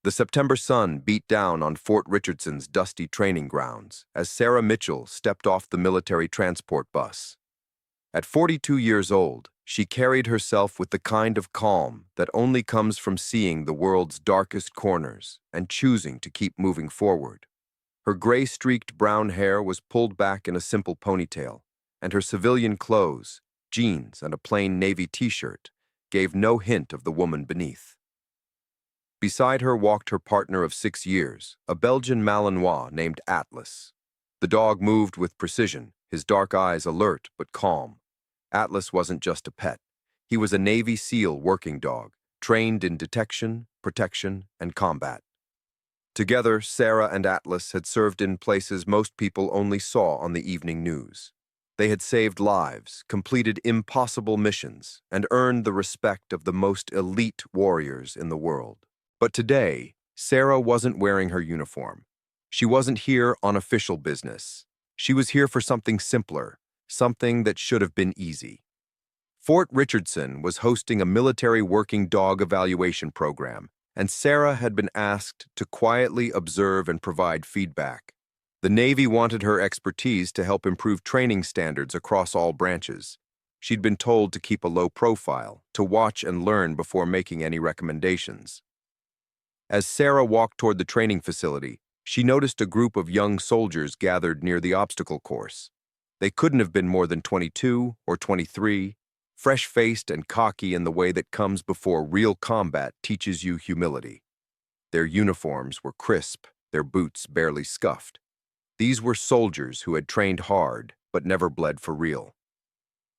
The September sun beat down on Fort Richardson's dusty training grounds as Sarah Mitchell stepped off the military transport bus. At 42 years old, she carried herself with the kind of calm that only comes from seeing the world's darkest corners and choosing to keep moving forward. Her gray-streaked brown hair was pulled back in a simple ponytail, and her civilian clothes, jeans and a plain navy t-shirt, gave no hint of the woman beneath. Beside her walked her partner of 6 years, a Belgian Malinois named Atlas. The dog moved with precision, his dark eyes alert but calm. Atlas wasn't just a pet. He was a Navy SEAL working dog, trained in detection, protection, and combat. Together, Sarah and Atlas had served in places most people only saw on the evening news. They had saved lives, completed impossible missions, and earned the respect of the most elite warriors in the world. But today, Sarah wasn't wearing her uniform. She wasn't here on official business. She was here for something simpler, something that should have been easy. Fort Richardson was hosting a military working dog evaluation program, and Sarah had been asked to quietly observe and provide feedback. The Navy wanted her expertise to help improve training standards across all branches. She'd been told to keep a low profile, to watch and learn before making any recommendations. As Sarah walked toward the training facility, she noticed a group of young soldiers gathered near the obstacle course. They couldn't have been more than 22 or 23, fresh-faced and cocky in the way that comes before real combat teaches you humility. Their uniforms were crisp, their boots barely scuffed. These were soldiers who had trained hard but never bled for real.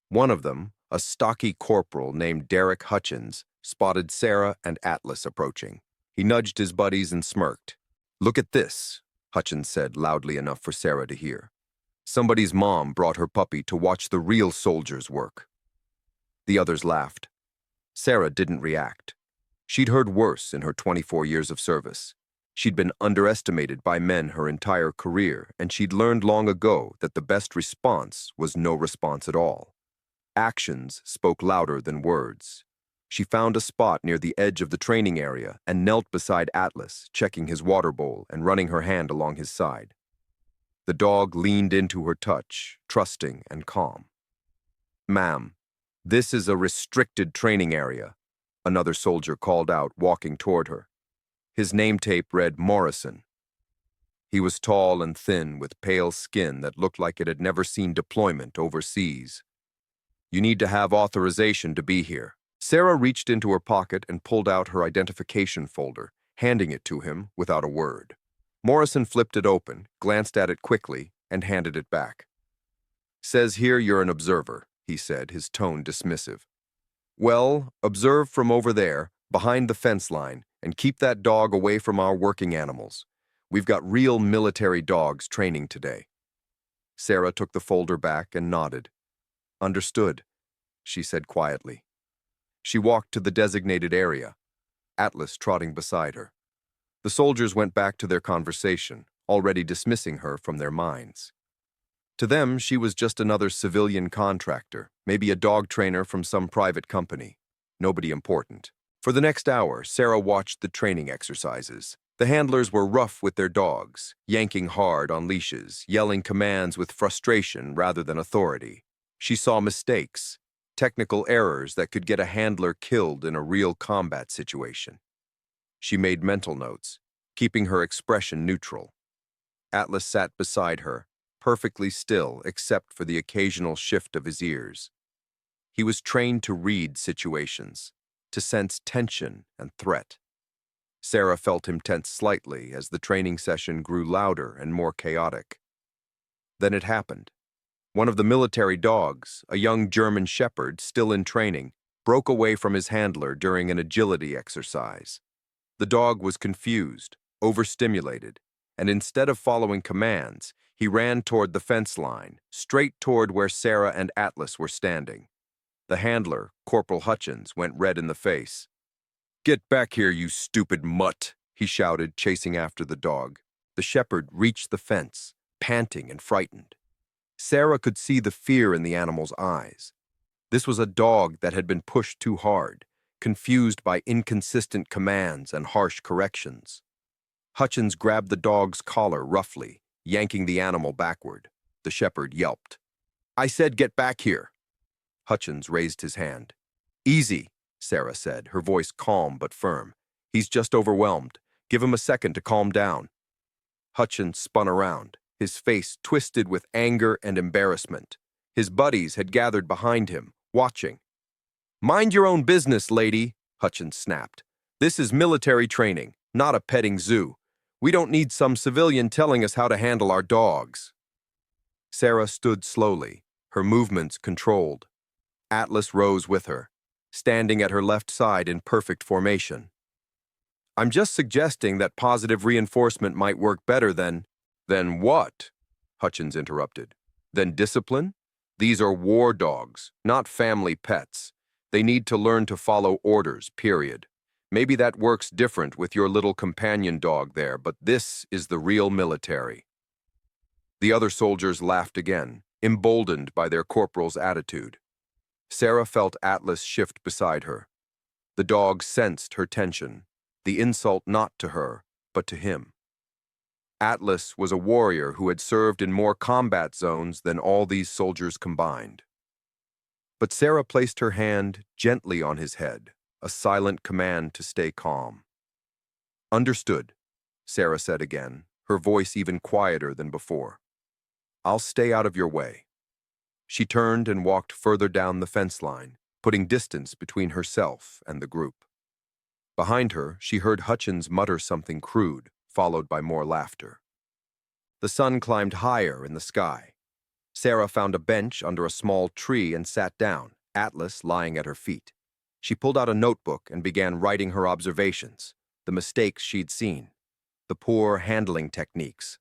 One of them, a stocky corporal named Derek Hutchins, spotted Sarah and Atlas approaching. He nudged his buddies and smirked. "Look at this," Hutchins said loudly enough for Sarah to hear. "Somebody's mom brought her puppy to watch the real soldiers work." The others laughed. Sarah didn't react. She'd heard worse in her 24 years of service. She'd been underestimated by men her entire career, and she'd learned long ago that the best response was no response at all. Actions spoke louder than words. She found a spot near the edge of the training area and knelt beside Atlas, checking his water bowl and running her hand along his side. The dog leaned into her touch, trusting and calm. "Ma'am, this is a restricted training area," another soldier called out, walking toward her. His name tape read Morrison. He was tall and thin with pale skin that looked like it had never seen deployment overseas. "You need to have authorization to be here." Sarah reached into her pocket and pulled out her identification folder, handing it to him without a word. Morrison flipped it open, glanced at it quickly, and handed it back. "Says here you're an observer," he said, his tone dismissive. "Well, observe from over there, behind the fence line, and keep that dog away from our working animals. We've got real military dogs training today." Sarah took the folder back and nodded. "Understood," she said quietly. She walked to the designated area, Atlas trotting beside her. The soldiers went back to their conversation, already dismissing her from their minds. To them, she was just another civilian contractor, maybe a dog trainer from some private company. Nobody important. For the next hour, Sarah watched the training exercises. The handlers were rough with their dogs, yanking hard on leashes, yelling commands with frustration rather than authority. She saw mistakes, technical errors that could get a handler killed in a real combat situation. She made mental notes, keeping her expression neutral. Atlas sat beside her, perfectly still except for the occasional shift of his ears. He was trained to read situations, to sense tension and threat. Sarah felt him tense slightly as the training session grew louder and more chaotic. Then it happened. One of the military dogs, a young German shepherd still in training, broke away from his handler during an agility exercise. The dog was confused, overstimulated, and instead of following commands, he ran toward the fence line, straight toward where Sarah and Atlas were standing. The handler, Corporal Hutchins, went red in the face. "Get back here, you stupid mutt," he shouted, chasing after the dog. The shepherd reached the fence, panting and frightened. Sarah could see the fear in the animal's eyes. This was a dog that had been pushed too hard, confused by inconsistent commands and harsh corrections. Hutchins grabbed the dog's collar roughly, yanking the animal backward. The shepherd yelped. "I said get back here." Hutchins raised his hand. "Easy," Sarah said, her voice calm but firm. "He's just overwhelmed. Give him a second to calm down." Hutchins spun around, his face twisted with anger and embarrassment. His buddies had gathered behind him, watching. "Mind your own business, lady," Hutchins snapped. "This is military training, not a petting zoo. We don't need some civilian telling us how to handle our dogs." Sarah stood slowly, her movements controlled. Atlas rose with her, standing at her left side in perfect formation. "I'm just suggesting that positive reinforcement might work better than—" "Than what?" Hutchins interrupted. "Than discipline? These are war dogs, not family pets. They need to learn to follow orders, period. Maybe that works different with your little companion dog there, but this is the real military." The other soldiers laughed again, emboldened by their corporal's attitude. Sarah felt Atlas shift beside her. The dog sensed her tension, the insult not to her, but to him. Atlas was a warrior who had served in more combat zones than all these soldiers combined. But Sarah placed her hand gently on his head, a silent command to stay calm. "Understood," Sarah said again, her voice even quieter than before. "I'll stay out of your way." She turned and walked further down the fence line, putting distance between herself and the group. Behind her, she heard Hutchins mutter something crude, followed by more laughter. The sun climbed higher in the sky. Sarah found a bench under a small tree and sat down, Atlas lying at her feet. She pulled out a notebook and began writing her observations, the mistakes she'd seen, the poor handling techniques,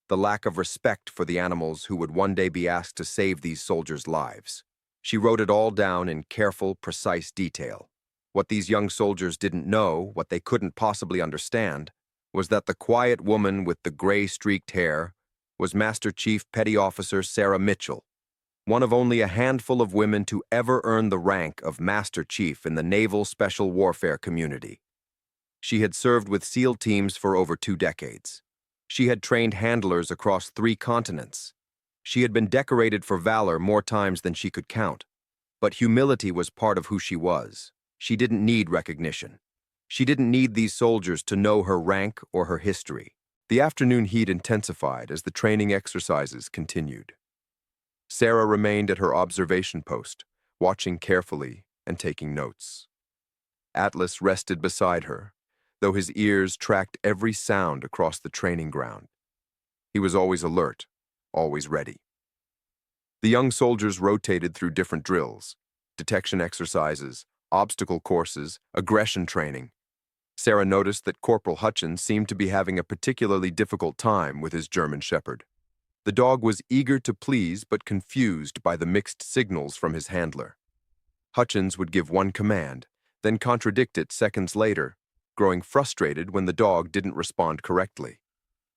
the lack of respect for the animals who would one day be asked to save these soldiers' lives. She wrote it all down in careful, precise detail. What these young soldiers didn't know, what they couldn't possibly understand, was that the quiet woman with the gray-streaked hair was Master Chief Petty Officer Sarah Mitchell, one of only a handful of women to ever earn the rank of Master Chief in the Naval Special Warfare community. She had served with SEAL teams for over 2 decades. She had trained handlers across 3 continents. She had been decorated for valor more times than she could count. But humility was part of who she was. She didn't need recognition. She didn't need these soldiers to know her rank or her history. The afternoon heat intensified as the training exercises continued. Sarah remained at her observation post, watching carefully and taking notes. Atlas rested beside her, though his ears tracked every sound across the training ground. He was always alert, always ready. The young soldiers rotated through different drills, detection exercises, obstacle courses, aggression training. Sarah noticed that Corporal Hutchins seemed to be having a particularly difficult time with his German shepherd. The dog was eager to please but confused by the mixed signals from his handler. Hutchins would give one command, then contradict it seconds later, growing frustrated when the dog didn't respond correctly.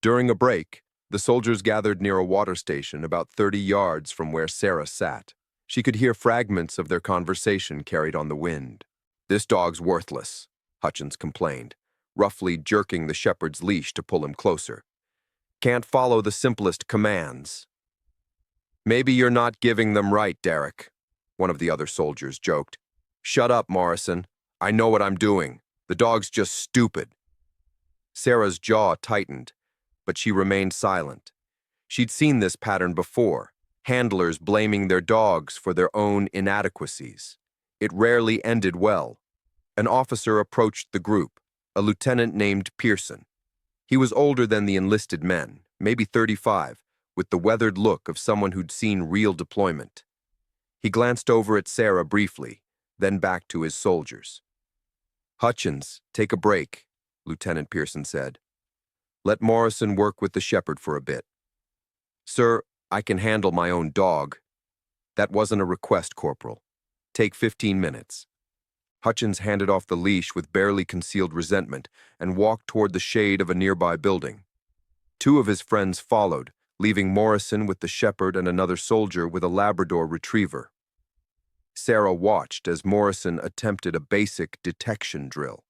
During a break, the soldiers gathered near a water station about 30 yards from where Sarah sat. She could hear fragments of their conversation carried on the wind. "This dog's worthless," Hutchins complained, roughly jerking the shepherd's leash to pull him closer. "Can't follow the simplest commands." "Maybe you're not giving them right, Derek," one of the other soldiers joked. "Shut up, Morrison. I know what I'm doing. The dog's just stupid." Sarah's jaw tightened, but she remained silent. She'd seen this pattern before, handlers blaming their dogs for their own inadequacies. It rarely ended well. An officer approached the group, a lieutenant named Pearson. He was older than the enlisted men, maybe 35, with the weathered look of someone who'd seen real deployment. He glanced over at Sarah briefly, then back to his soldiers. "Hutchins, take a break," Lieutenant Pearson said. "Let Morrison work with the shepherd for a bit." "Sir, I can handle my own dog." "That wasn't a request, Corporal. Take 15 minutes." Hutchins handed off the leash with barely concealed resentment and walked toward the shade of a nearby building. 2 of his friends followed, leaving Morrison with the shepherd and another soldier with a Labrador retriever. Sarah watched as Morrison attempted a basic detection drill.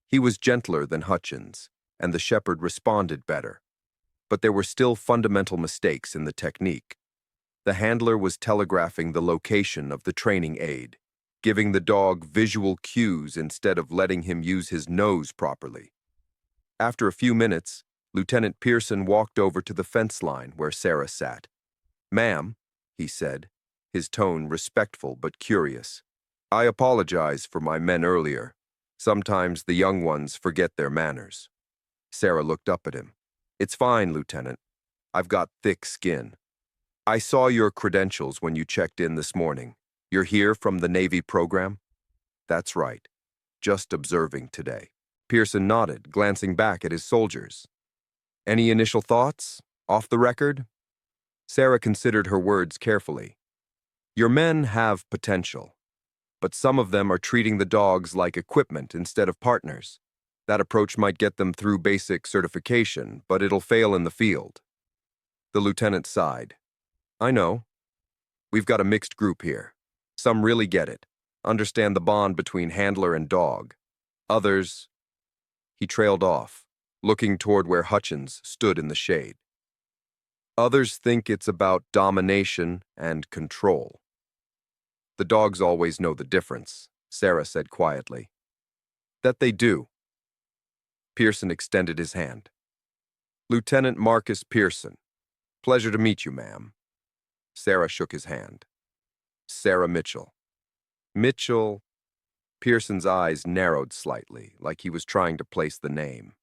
He was gentler than Hutchins, and the shepherd responded better. But there were still fundamental mistakes in the technique. The handler was telegraphing the location of the training aid, giving the dog visual cues instead of letting him use his nose properly. After a few minutes, Lieutenant Pearson walked over to the fence line where Sarah sat. "Ma'am," he said, his tone respectful but curious, "I apologize for my men earlier. Sometimes the young ones forget their manners." Sarah looked up at him. "It's fine, Lieutenant. I've got thick skin. I saw your credentials when you checked in this morning. You're here from the Navy program?" "That's right. Just observing today." Pearson nodded, glancing back at his soldiers. "Any initial thoughts? Off the record?" Sarah considered her words carefully. "Your men have potential, but some of them are treating the dogs like equipment instead of partners. That approach might get them through basic certification, but it'll fail in the field." The lieutenant sighed. "I know. We've got a mixed group here. Some really get it, understand the bond between handler and dog. Others—" He trailed off, looking toward where Hutchins stood in the shade. "Others think it's about domination and control." "The dogs always know the difference," Sarah said quietly. "That they do." Pearson extended his hand. "Lieutenant Marcus Pearson. Pleasure to meet you, ma'am." Sarah shook his hand. "Sarah Mitchell." "Mitchell—" Pearson's eyes narrowed slightly, like he was trying to place the name.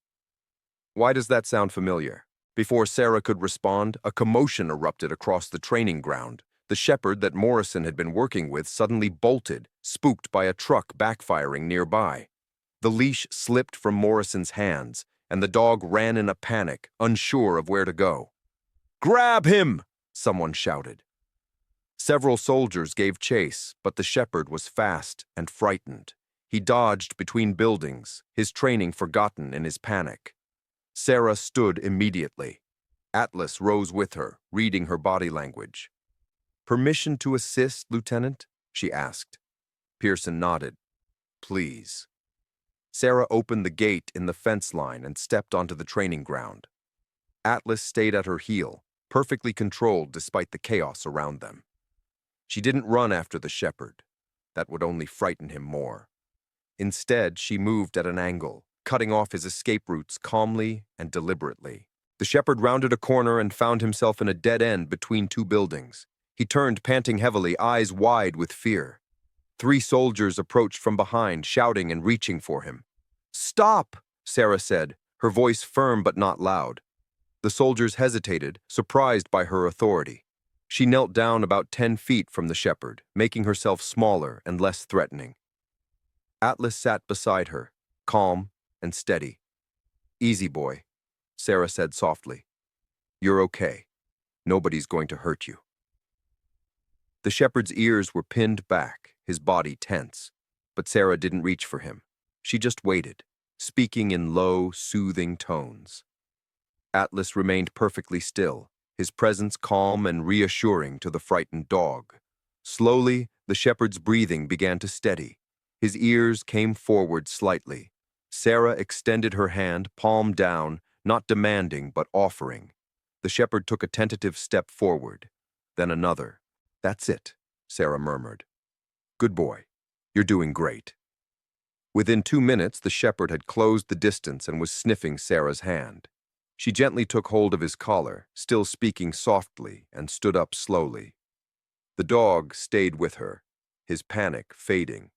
"Why does that sound familiar?" Before Sarah could respond, a commotion erupted across the training ground. The shepherd that Morrison had been working with suddenly bolted, spooked by a truck backfiring nearby. The leash slipped from Morrison's hands, and the dog ran in a panic, unsure of where to go. "Grab him!" someone shouted. Several soldiers gave chase, but the shepherd was fast and frightened. He dodged between buildings, his training forgotten in his panic. Sarah stood immediately. Atlas rose with her, reading her body language. "Permission to assist, Lieutenant?" she asked. Pearson nodded. "Please." Sarah opened the gate in the fence line and stepped onto the training ground. Atlas stayed at her heel, perfectly controlled despite the chaos around them. She didn't run after the shepherd. That would only frighten him more. Instead, she moved at an angle, cutting off his escape routes calmly and deliberately. The shepherd rounded a corner and found himself in a dead end between two buildings. He turned, panting heavily, eyes wide with fear. 3 soldiers approached from behind, shouting and reaching for him. "Stop!" Sarah said, her voice firm but not loud. The soldiers hesitated, surprised by her authority. She knelt down about 10 feet from the shepherd, making herself smaller and less threatening. Atlas sat beside her, calm and steady. "Easy, boy," Sarah said softly. "You're okay. Nobody's going to hurt you." The shepherd's ears were pinned back, his body tense, but Sarah didn't reach for him. She just waited, speaking in low, soothing tones. Atlas remained perfectly still, his presence calm and reassuring to the frightened dog. Slowly, the shepherd's breathing began to steady. His ears came forward slightly. Sarah extended her hand, palm down, not demanding but offering. The shepherd took a tentative step forward, then another. "That's it," Sarah murmured. "Good boy. You're doing great." Within 2 minutes, the shepherd had closed the distance and was sniffing Sarah's hand. She gently took hold of his collar, still speaking softly, and stood up slowly. The dog stayed with her, his panic fading.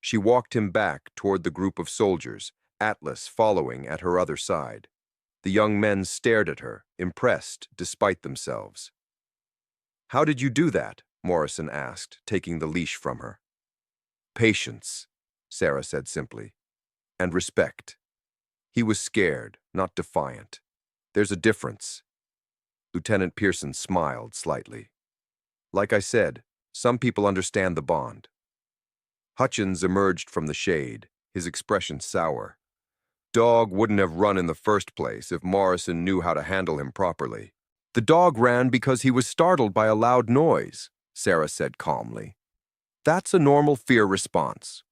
She walked him back toward the group of soldiers, Atlas following at her other side. The young men stared at her, impressed despite themselves. "How did you do that?" Morrison asked, taking the leash from her. "Patience," Sarah said simply, "and respect." He was scared, not defiant. "There's a difference." Lieutenant Pearson smiled slightly. "Like I said, some people understand the bond." Hutchins emerged from the shade, his expression sour. "Dog wouldn't have run in the first place if Morrison knew how to handle him properly." "The dog ran because he was startled by a loud noise," Sarah said calmly. That's a normal fear response.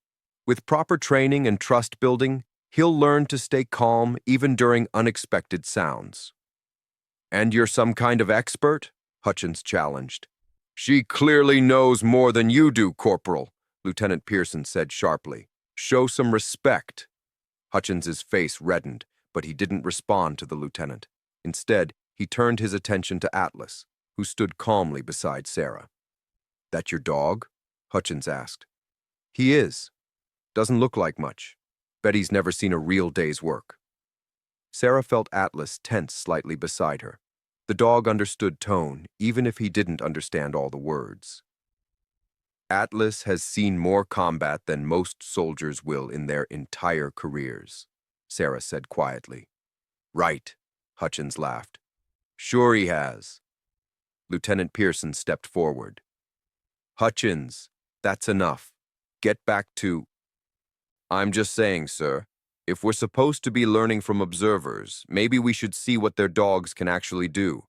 With proper training and trust building, he'll learn to stay calm even during unexpected sounds. And you're some kind of expert? Hutchins challenged. She clearly knows more than you do, Corporal, Lieutenant Pearson said sharply. Show some respect. Hutchins's face reddened, but he didn't respond to the lieutenant. Instead, he turned his attention to Atlas, who stood calmly beside Sarah. That your dog? Hutchins asked. He is. Doesn't look like much. Bet he's never seen a real day's work. Sarah felt Atlas tense slightly beside her. The dog understood tone, even if he didn't understand all the words. Atlas has seen more combat than most soldiers will in their entire careers, Sarah said quietly. Right, Hutchins laughed. Sure he has. Lieutenant Pearson stepped forward. Hutchins, that's enough. Get back to... I'm just saying, sir, if we're supposed to be learning from observers, maybe we should see what their dogs can actually do.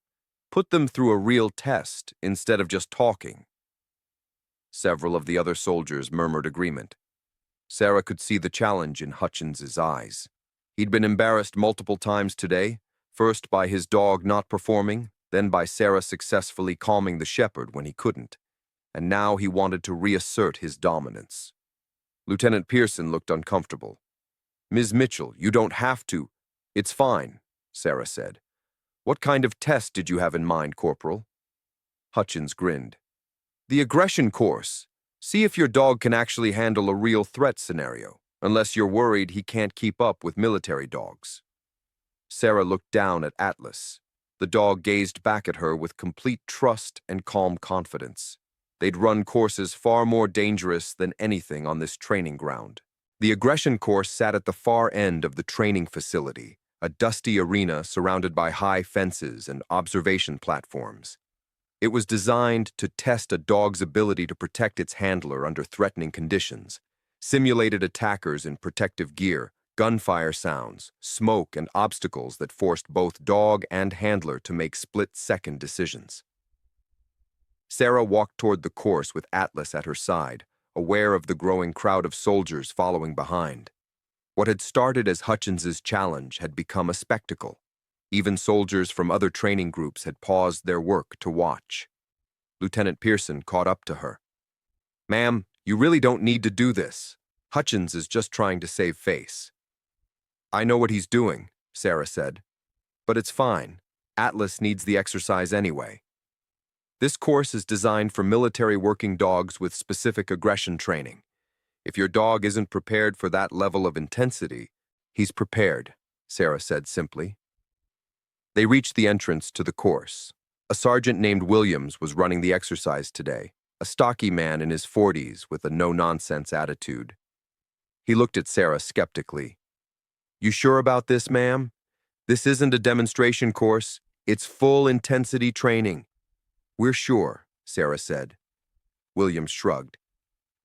Put them through a real test instead of just talking. Several of the other soldiers murmured agreement. Sarah could see the challenge in Hutchins's eyes. He'd been embarrassed multiple times today, first by his dog not performing, then by Sarah successfully calming the shepherd when he couldn't. And now he wanted to reassert his dominance. Lieutenant Pearson looked uncomfortable. Ms. Mitchell, you don't have to. It's fine, Sarah said. What kind of test did you have in mind, Corporal? Hutchins grinned. The aggression course. See if your dog can actually handle a real threat scenario, unless you're worried he can't keep up with military dogs. Sarah looked down at Atlas. The dog gazed back at her with complete trust and calm confidence. They'd run courses far more dangerous than anything on this training ground. The aggression course sat at the far end of the training facility, a dusty arena surrounded by high fences and observation platforms. It was designed to test a dog's ability to protect its handler under threatening conditions. Simulated attackers in protective gear, gunfire sounds, smoke, and obstacles that forced both dog and handler to make split-second decisions. Sarah walked toward the course with Atlas at her side, aware of the growing crowd of soldiers following behind. What had started as Hutchins's challenge had become a spectacle. Even soldiers from other training groups had paused their work to watch. Lieutenant Pearson caught up to her. Ma'am, you really don't need to do this. Hutchins is just trying to save face. I know what he's doing, Sarah said. But it's fine. Atlas needs the exercise anyway. This course is designed for military working dogs with specific aggression training. If your dog isn't prepared for that level of intensity, he's prepared, Sarah said simply. They reached the entrance to the course. A sergeant named Williams was running the exercise today, a stocky man in his 40s with a no-nonsense attitude. He looked at Sarah skeptically. You sure about this, ma'am? This isn't a demonstration course. It's full intensity training. We're sure, Sarah said. Williams shrugged.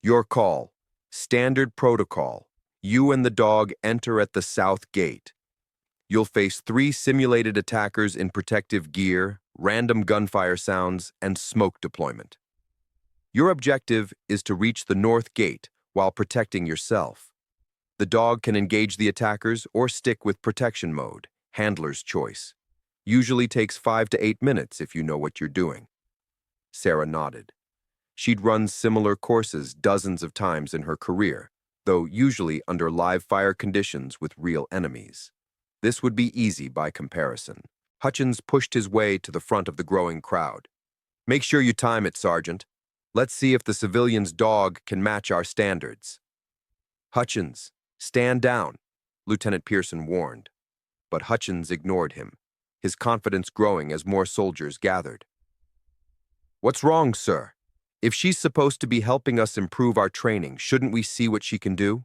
Your call. Standard protocol. You and the dog enter at the south gate. You'll face 3 simulated attackers in protective gear, random gunfire sounds, and smoke deployment. Your objective is to reach the north gate while protecting yourself. The dog can engage the attackers or stick with protection mode, handler's choice. Usually takes 5 to 8 minutes if you know what you're doing. Sarah nodded. She'd run similar courses dozens of times in her career, though usually under live-fire conditions with real enemies. This would be easy by comparison. Hutchins pushed his way to the front of the growing crowd. Make sure you time it, Sergeant. Let's see if the civilian's dog can match our standards. Hutchins, stand down, Lieutenant Pearson warned. But Hutchins ignored him, his confidence growing as more soldiers gathered. What's wrong, sir? If she's supposed to be helping us improve our training, shouldn't we see what she can do?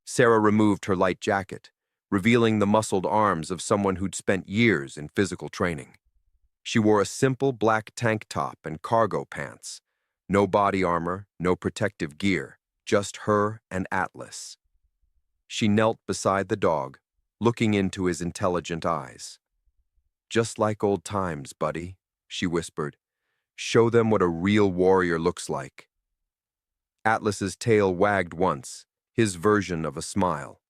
Sarah removed her light jacket, revealing the muscled arms of someone who'd spent years in physical training. She wore a simple black tank top and cargo pants. No body armor, no protective gear, just her and Atlas. She knelt beside the dog, looking into his intelligent eyes. Just like old times, buddy, she whispered. Show them what a real warrior looks like. Atlas's tail wagged once, his version of a smile.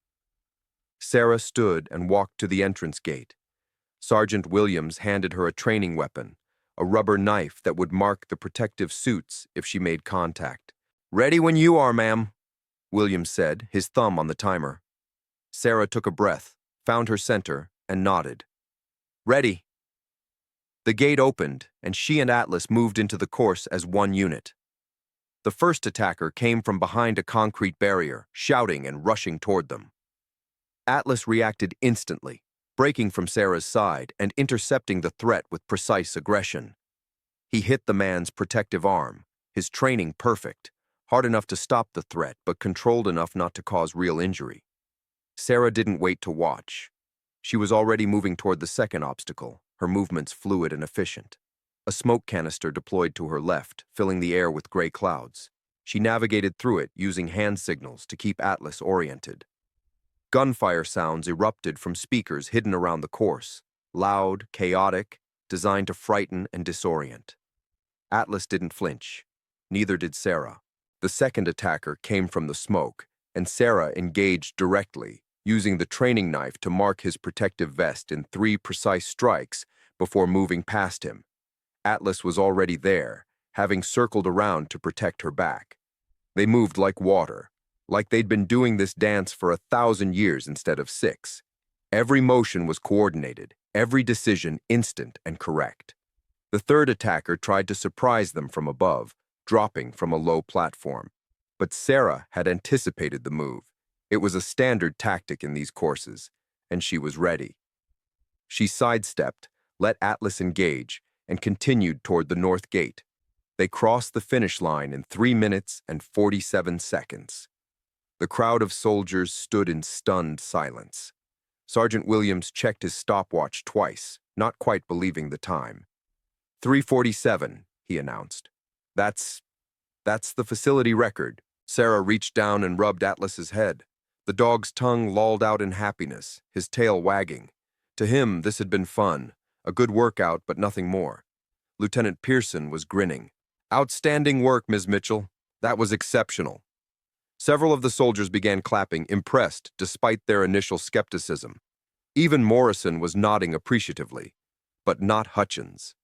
Sarah stood and walked to the entrance gate. Sergeant Williams handed her a training weapon, a rubber knife that would mark the protective suits if she made contact. "Ready when you are, ma'am," Williams said, his thumb on the timer. Sarah took a breath, found her center, and nodded. "Ready." The gate opened, and she and Atlas moved into the course as one unit. The first attacker came from behind a concrete barrier, shouting and rushing toward them. Atlas reacted instantly, breaking from Sarah's side and intercepting the threat with precise aggression. He hit the man's protective arm, his training perfect, hard enough to stop the threat but controlled enough not to cause real injury. Sarah didn't wait to watch. She was already moving toward the second obstacle, her movements fluid and efficient. A smoke canister deployed to her left, filling the air with gray clouds. She navigated through it using hand signals to keep Atlas oriented. Gunfire sounds erupted from speakers hidden around the course, loud, chaotic, designed to frighten and disorient. Atlas didn't flinch. Neither did Sarah. The second attacker came from the smoke, and Sarah engaged directly, using the training knife to mark his protective vest in 3 precise strikes before moving past him. Atlas was already there, having circled around to protect her back. They moved like water, like they'd been doing this dance for 1,000 years instead of 6. Every motion was coordinated, every decision instant and correct. The third attacker tried to surprise them from above, dropping from a low platform. But Sarah had anticipated the move. It was a standard tactic in these courses, and she was ready. She sidestepped, let Atlas engage, and continued toward the north gate. They crossed the finish line in 3 minutes and 47 seconds. The crowd of soldiers stood in stunned silence. Sergeant Williams checked his stopwatch twice, not quite believing the time. 3:47, he announced. That's the facility record." Sarah reached down and rubbed Atlas's head. The dog's tongue lolled out in happiness, his tail wagging. To him, this had been fun, a good workout, but nothing more. Lieutenant Pearson was grinning. "Outstanding work, Ms. Mitchell. That was exceptional." Several of the soldiers began clapping, impressed despite their initial skepticism. Even Morrison was nodding appreciatively, but not Hutchins.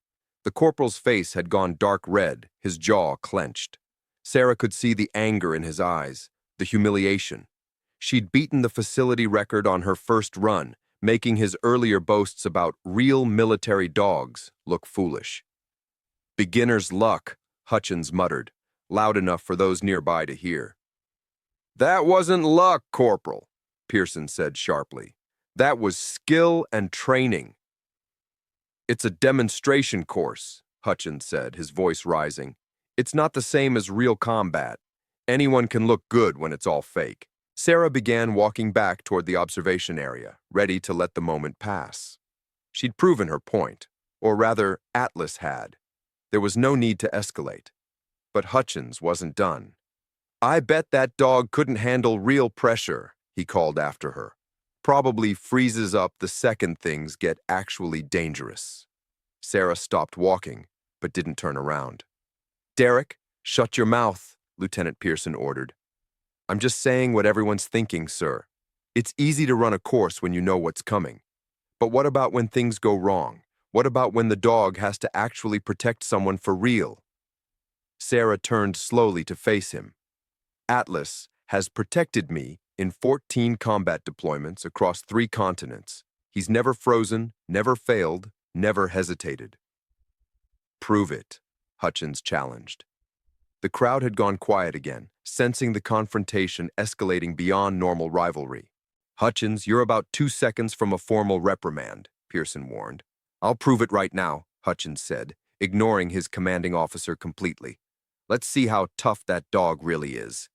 The corporal's face had gone dark red, his jaw clenched. Sarah could see the anger in his eyes, the humiliation. She'd beaten the facility record on her first run, making his earlier boasts about real military dogs look foolish. "Beginner's luck," Hutchins muttered, loud enough for those nearby to hear. "That wasn't luck, Corporal," Pearson said sharply. "That was skill and training." "It's a demonstration course," Hutchins said, his voice rising. "It's not the same as real combat. Anyone can look good when it's all fake." Sarah began walking back toward the observation area, ready to let the moment pass. She'd proven her point, or rather, Atlas had. There was no need to escalate. But Hutchins wasn't done. "I bet that dog couldn't handle real pressure," he called after her. "Probably freezes up the second things get actually dangerous." Sarah stopped walking, but didn't turn around. "Derek, shut your mouth," Lieutenant Pearson ordered. "I'm just saying what everyone's thinking, sir. It's easy to run a course when you know what's coming. But what about when things go wrong? What about when the dog has to actually protect someone for real?" Sarah turned slowly to face him. "Atlas has protected me in 14 combat deployments across 3 continents. He's never frozen, never failed, never hesitated." "Prove it," Hutchins challenged. The crowd had gone quiet again, sensing the confrontation escalating beyond normal rivalry. "Hutchins, you're about 2 seconds from a formal reprimand," Pearson warned. "I'll prove it right now," Hutchins said, ignoring his commanding officer completely. "Let's see how tough that dog really is."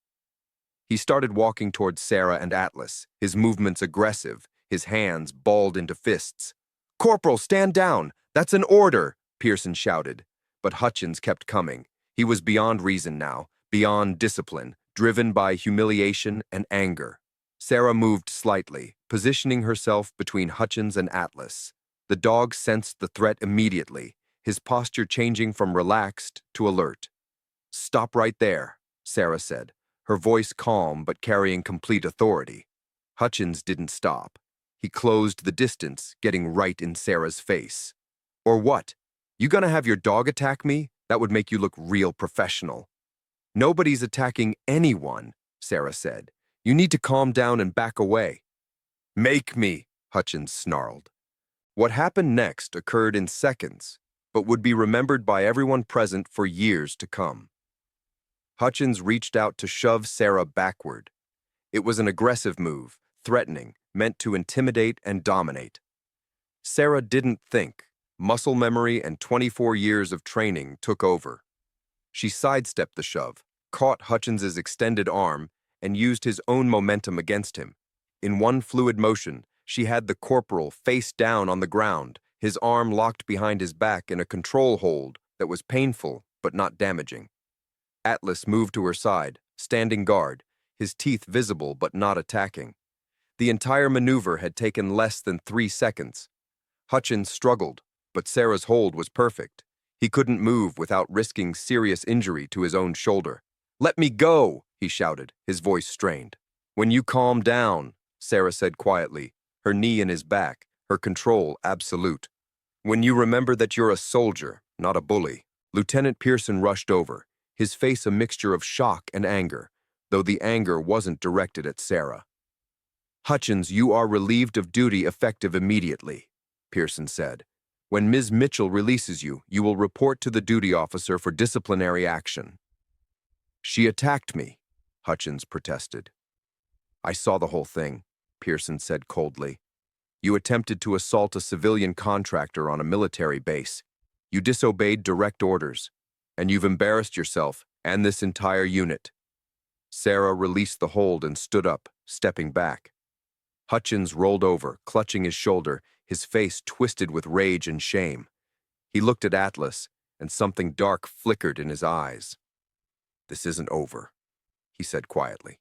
He started walking towards Sarah and Atlas, his movements aggressive, his hands balled into fists. "Corporal, stand down! That's an order!" Pearson shouted. But Hutchins kept coming. He was beyond reason now, beyond discipline, driven by humiliation and anger. Sarah moved slightly, positioning herself between Hutchins and Atlas. The dog sensed the threat immediately, his posture changing from relaxed to alert. "Stop right there," Sarah said, her voice calm but carrying complete authority. Hutchins didn't stop. He closed the distance, getting right in Sarah's face. Or what? You gonna have your dog attack me? That would make you look real professional. Nobody's attacking anyone, Sarah said. You need to calm down and back away. Make me, Hutchins snarled. What happened next occurred in seconds, but would be remembered by everyone present for years to come. Hutchins reached out to shove Sarah backward. It was an aggressive move, threatening, meant to intimidate and dominate. Sarah didn't think. Muscle memory and 24 years of training took over. She sidestepped the shove, caught Hutchins's extended arm, and used his own momentum against him. In one fluid motion, she had the corporal face down on the ground, his arm locked behind his back in a control hold that was painful but not damaging. Atlas moved to her side, standing guard, his teeth visible but not attacking. The entire maneuver had taken less than 3 seconds. Hutchins struggled, but Sarah's hold was perfect. He couldn't move without risking serious injury to his own shoulder. "Let me go," he shouted, his voice strained. "When you calm down," Sarah said quietly, her knee in his back, her control absolute. "When you remember that you're a soldier, not a bully." Lieutenant Pearson rushed over, his face a mixture of shock and anger, though the anger wasn't directed at Sarah. "Hutchins, you are relieved of duty effective immediately," Pearson said. "When Ms. Mitchell releases you, you will report to the duty officer for disciplinary action." "She attacked me," Hutchins protested. "I saw the whole thing," Pearson said coldly. "You attempted to assault a civilian contractor on a military base. You disobeyed direct orders, and you've embarrassed yourself and this entire unit." Sarah released the hold and stood up, stepping back. Hutchins rolled over, clutching his shoulder, his face twisted with rage and shame. He looked at Atlas, and something dark flickered in his eyes. "This isn't over," he said quietly.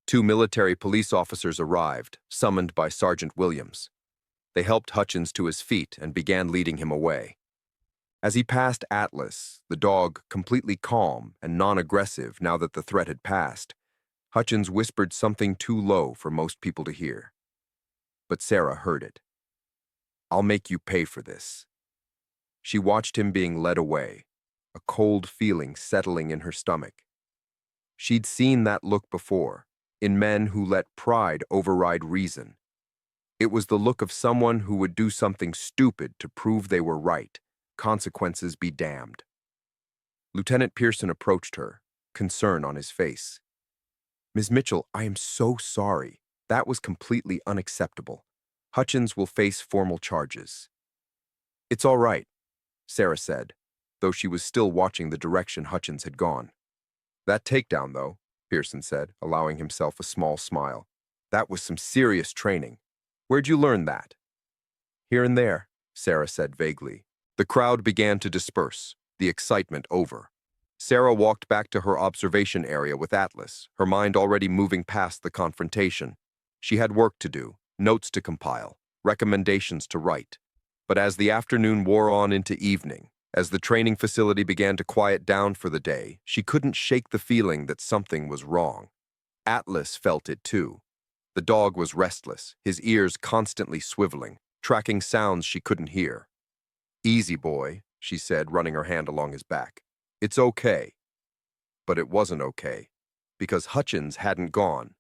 2 military police officers arrived, summoned by Sergeant Williams. They helped Hutchins to his feet and began leading him away. As he passed Atlas, the dog completely calm and non-aggressive now that the threat had passed, Hutchins whispered something too low for most people to hear. But Sarah heard it. "I'll make you pay for this." She watched him being led away, a cold feeling settling in her stomach. She'd seen that look before, in men who let pride override reason. It was the look of someone who would do something stupid to prove they were right, consequences be damned. Lieutenant Pearson approached her, concern on his face. "Ms. Mitchell, I am so sorry. That was completely unacceptable. Hutchins will face formal charges." "It's all right," Sarah said, though she was still watching the direction Hutchins had gone. "That takedown, though," Pearson said, allowing himself a small smile. "That was some serious training. Where'd you learn that?" "Here and there," Sarah said vaguely. The crowd began to disperse, the excitement over. Sarah walked back to her observation area with Atlas, her mind already moving past the confrontation. She had work to do, notes to compile, recommendations to write. But as the afternoon wore on into evening, as the training facility began to quiet down for the day, she couldn't shake the feeling that something was wrong. Atlas felt it too. The dog was restless, his ears constantly swiveling, tracking sounds she couldn't hear. "Easy, boy," she said, running her hand along his back. "It's okay." But it wasn't okay, because Hutchins hadn't gone.